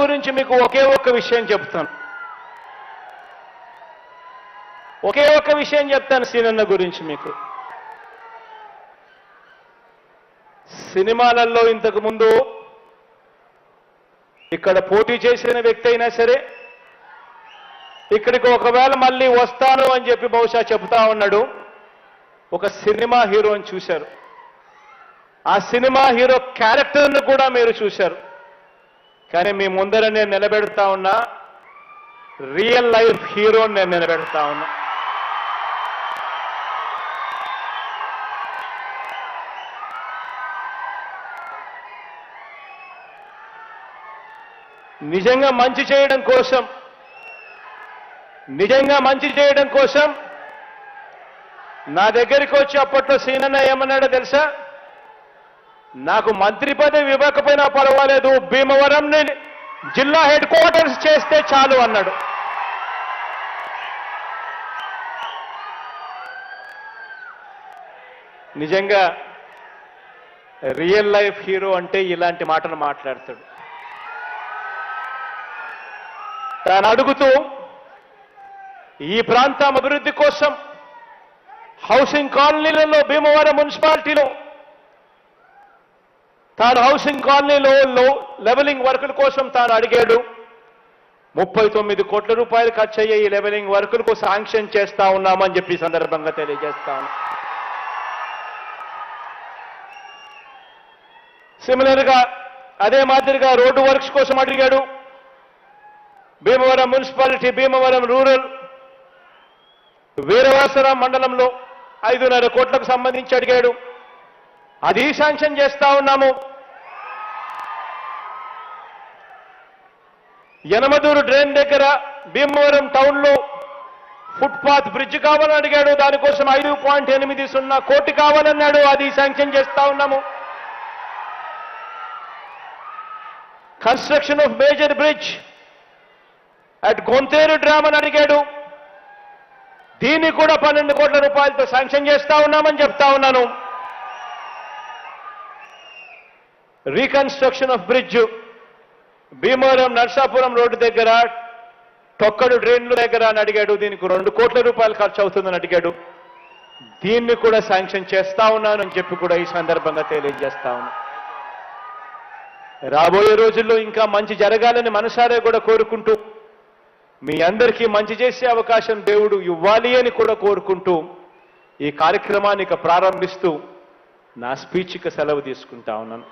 గురించి మీకు ఒకే ఒక్క విషయం చెప్తాను. ఒకే ఒక్క విషయం చెప్తాను సీనన్న గురించి మీకు. సినిమాలలో ఇంతకు ముందు ఇక్కడ పోటీ చేసిన వ్యక్తి అయినా సరే ఇక్కడికి ఒకవేళ మళ్ళీ వస్తాను అని చెప్పి బహుశా చెబుతా ఉన్నాడు. ఒక సినిమా హీరోని చూశారు. ఆ సినిమా హీరో క్యారెక్టర్ను కూడా మీరు చూశారు. కానీ మీ ముందర నేను నిలబెడతా ఉన్నా రియల్ లైఫ్ హీరోని నేను నిలబెడతా ఉన్నా. నిజంగా మంచి చేయడం కోసం నా దగ్గరికి వచ్చి అప్పట్లో సీనన్న ఏమన్నాడో తెలుసా? నాకు మంత్రి పదవి ఇవ్వకపోయినా పర్వాలేదు, భీమవరంని జిల్లా హెడ్ క్వార్టర్స్ చేస్తే చాలు అన్నాడు. నిజంగా రియల్ లైఫ్ హీరో అంటే ఇలాంటి మాటలు మాట్లాడతాడు. తాను అడుగుతూ ఈ ప్రాంతం అభివృద్ధి కోసం హౌసింగ్ కాలనీలలో భీమవరం మున్సిపాలిటీలో తాను హౌసింగ్ కాలనీలో లెవెలింగ్ వర్కుల కోసం తాను అడిగాడు. 39 కోట్ల రూపాయలు ఖర్చు అయ్యే ఈ లెవెలింగ్ వర్కులకు శాంక్షన్ చేస్తా ఉన్నామని చెప్పి సందర్భంగా తెలియజేస్తాను. సిమిలర్గా అదే మాదిరిగా రోడ్డు వర్క్స్ కోసం అడిగాడు. భీమవరం మున్సిపాలిటీ, భీమవరం రూరల్, వీరవాసరం మండలంలో 5.5 కోట్లకు సంబంధించి అడిగాడు. అది శాంక్షన్ చేస్తా ఉన్నాము. యనమదూరు డ్రైన్ దగ్గర భీమవరం టౌన్లో ఫుట్పాత్ బ్రిడ్జ్ కావాలని అడిగాడు. దానికోసం 5.80 కోటి కావాలన్నాడు. అది శాంక్షన్ చేస్తా ఉన్నాము. Construction of major bridge at Gonteru dam అని అడిగాడు. దీన్ని కూడా 12 కోట్ల రూపాయలతో శాంక్షన్ చేస్తా ఉన్నామని చెప్తా ఉన్నాను. Reconstruction of bridge Bhimavaram Narsapuram road దగ్గర తొక్కడు డ్రైన్ల దగ్గర అని అడిగాడు. దీనికి 2 కోట్ల రూపాయలు ఖర్చు అవుతుందని అడిగాడు. దీన్ని కూడా శాంక్షన్ చేస్తా ఉన్నాను అని చెప్పి కూడా ఈ సందర్భంగా తెలియజేస్తా ఉన్నా. రాబోయే రోజుల్లో ఇంకా మంచి జరగాలని మనసారే కూడా కోరుకుంటూ, మీ అందరికీ మంచి చేసే అవకాశం దేవుడు ఇవ్వాలి అని కూడా కోరుకుంటూ ఈ కార్యక్రమాన్ని ప్రారంభిస్తూ నా స్పీచ్కి సెలవు తీసుకుంటా ఉన్నాను.